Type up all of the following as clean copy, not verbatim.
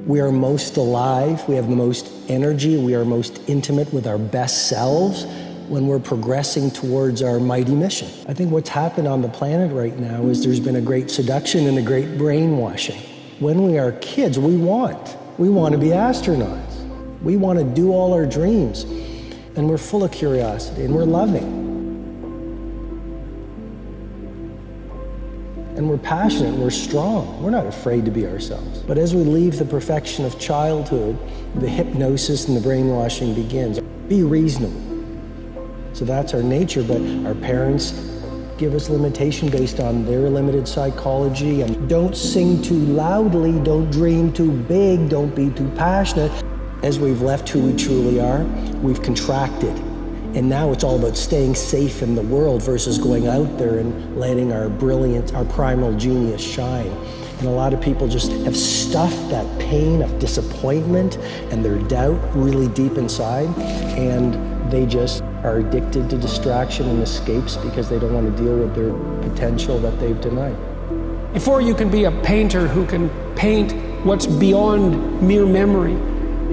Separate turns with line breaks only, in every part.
We are most alive, we have the most energy, we are most intimate with our best selves when we're progressing towards our mighty mission. I think what's happened on the planet right now is there's been a great seduction and a great brainwashing. When we are kids, we want to be astronauts. We want to do all our dreams. And we're full of curiosity and we're loving. And we're passionate, and we're strong. We're not afraid to be ourselves. But as we leave the perfection of childhood, the hypnosis and the brainwashing begins. Be reasonable. So that's our nature, but our parents give us limitation based on their limited psychology. And don't sing too loudly, don't dream too big, don't be too passionate. As we've left who we truly are, we've contracted. And now it's all about staying safe in the world versus going out there and letting our brilliance, our primal genius shine. And a lot of people just have stuffed that pain of disappointment and their doubt really deep inside, and they just are addicted to distraction and escapes because they don't want to deal with their potential that they've denied.
Before you can be a painter who can paint what's beyond mere memory,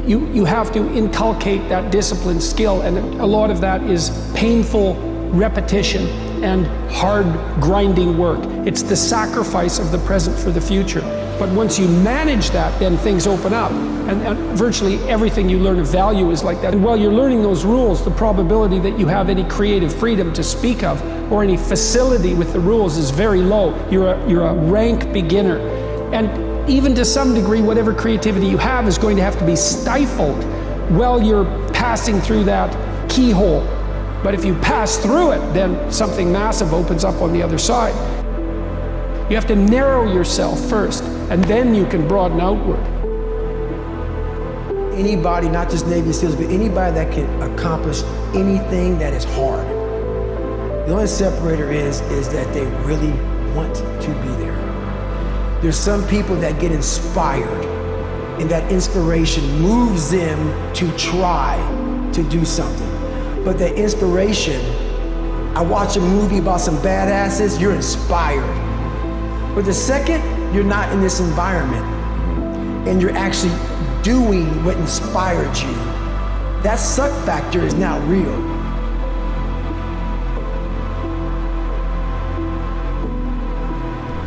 you have to inculcate that discipline skill, and a lot of that is painful repetition and hard grinding work. It's the sacrifice of the present for the future. But once you manage that, then things open up, and virtually everything you learn of value is like that. And while you're learning those rules, the probability that you have any creative freedom to speak of or any facility with the rules is very low. You're a rank beginner. And even to some degree, whatever creativity you have is going to have to be stifled while you're passing through that keyhole. But if you pass through it, then something massive opens up on the other side. You have to narrow yourself first, and then you can broaden outward.
Anybody, not just Navy SEALs, but anybody that can accomplish anything that is hard, the only separator is that they really want to be there. There's some people that get inspired, and that inspiration moves them to try to do something. But that inspiration, I watch a movie about some badasses, you're inspired. But the second you're not in this environment and you're actually doing what inspired you, that suck factor is now real.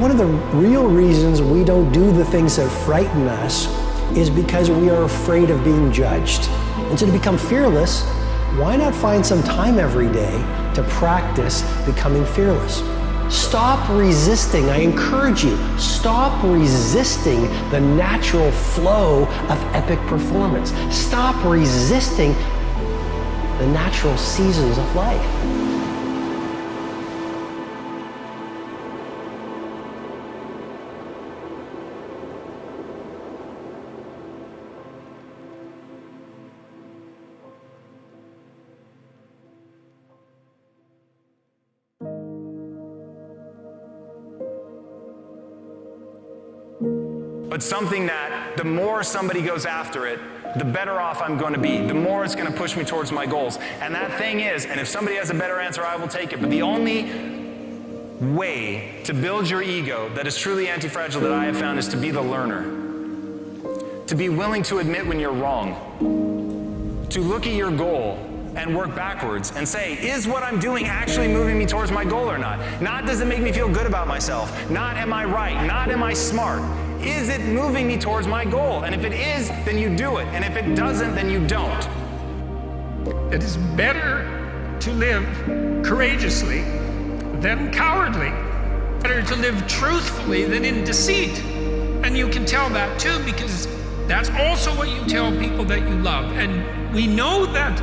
One of the real reasons we don't do the things that frighten us is because we are afraid of being judged. And so to become fearless, why not find some time every day to practice becoming fearless? Stop resisting. I encourage you, stop resisting the natural flow of epic performance. Stop resisting the natural seasons of life.
But something that the more somebody goes after it, the better off I'm going to be. The more it's going to push me towards my goals. And that thing is, and if somebody has a better answer, I will take it. But the only way to build your ego that is truly anti-fragile that I have found is to be the learner. To be willing to admit when you're wrong. To look at your goal and work backwards and say, is what I'm doing actually moving me towards my goal or not? Not does it make me feel good about myself? Not am I right? Not am I smart? Is it moving me towards my goal? And if it is, then you do it. And if it doesn't, then you don't.
It is better to live courageously than cowardly. Better to live truthfully than in deceit. And you can tell that too, because that's also what you tell people that you love. And we know that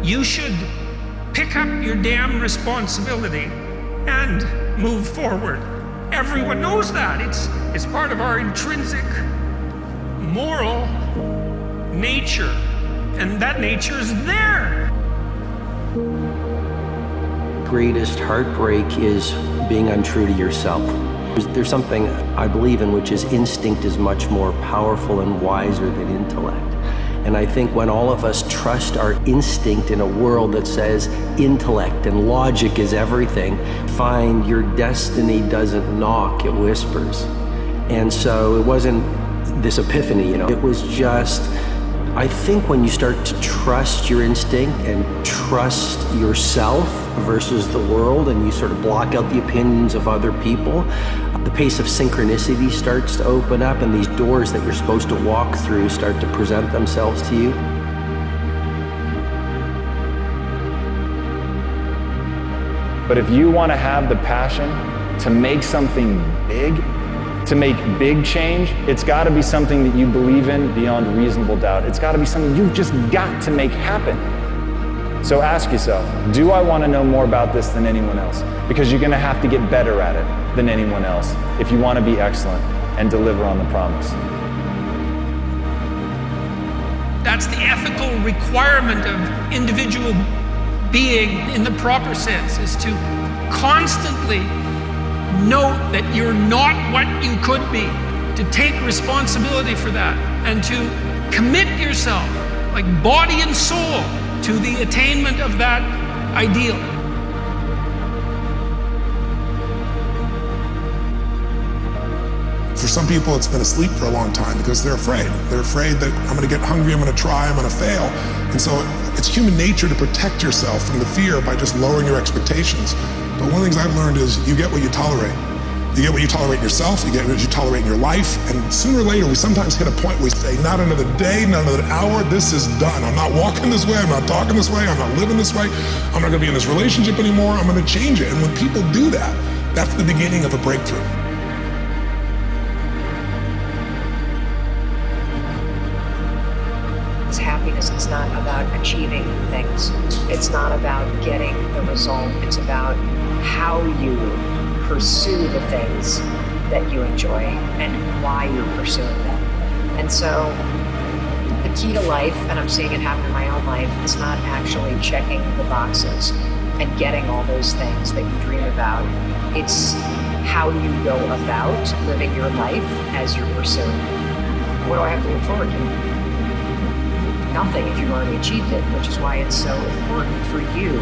you should pick up your damn responsibility and move forward. Everyone knows that. It's part of our intrinsic moral nature. And that nature is there.
Greatest heartbreak is being untrue to yourself. There's something I believe in, which is instinct is much more powerful and wiser than intellect. And I think when all of us trust our instinct in a world that says intellect and logic is everything, find your destiny doesn't knock, it whispers. And so it wasn't this epiphany, It was just, I think when you start to trust your instinct and trust yourself versus the world, and you sort of block out the opinions of other people, the pace of synchronicity starts to open up, and these doors that you're supposed to walk through start to present themselves to you.
But if you want to have the passion to make something big, to make big change, it's got to be something that you believe in beyond reasonable doubt. It's got to be something you've just got to make happen. So ask yourself, do I want to know more about this than anyone else? Because you're going to have to get better at it than anyone else if you want to be excellent and deliver on the promise.
That's the ethical requirement of individual being in the proper sense, is to constantly note that you're not what you could be, to take responsibility for that, and to commit yourself, like body and soul, to the attainment of that ideal.
For some people, it's been asleep for a long time because they're afraid. They're afraid that I'm going to get hungry, I'm going to try, I'm going to fail. And so it's human nature to protect yourself from the fear by just lowering your expectations. But one of the things I've learned is you get what you tolerate. You get what you tolerate in yourself, you get what you tolerate in your life, and sooner or later we sometimes hit a point where we say, not another day, not another hour, this is done. I'm not walking this way, I'm not talking this way, I'm not living this way, I'm not going to be in this relationship anymore, I'm going to change it. And when people do that, that's the beginning of a breakthrough.
Happiness is not about achieving things. It's not about getting the result. It's about how you pursue the things that you enjoy and why you're pursuing them. And so the key to life, and I'm seeing it happen in my own life, is not actually checking the boxes and getting all those things that you dream about. It's how you go about living your life as you're pursuing it. What do I have to look forward to? Nothing if you've already achieved it, which is why it's so important for you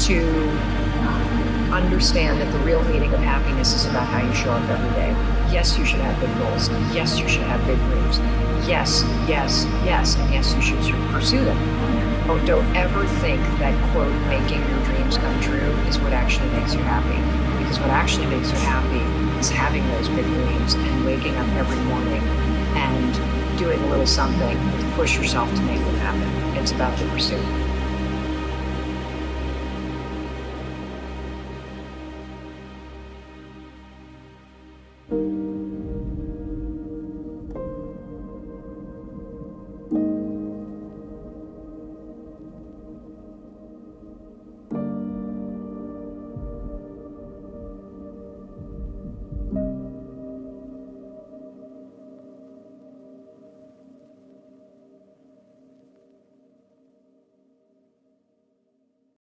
to understand that the real meaning of happiness is about how you show up every day. Yes, you should have big goals. Yes, you should have big dreams. Yes, yes, yes, and yes, you should pursue them. Oh, don't ever think that, quote, making your dreams come true is what actually makes you happy. Because what actually makes you happy is having those big dreams and waking up every morning and doing a little something to push yourself to make them happen. It's about the pursuit.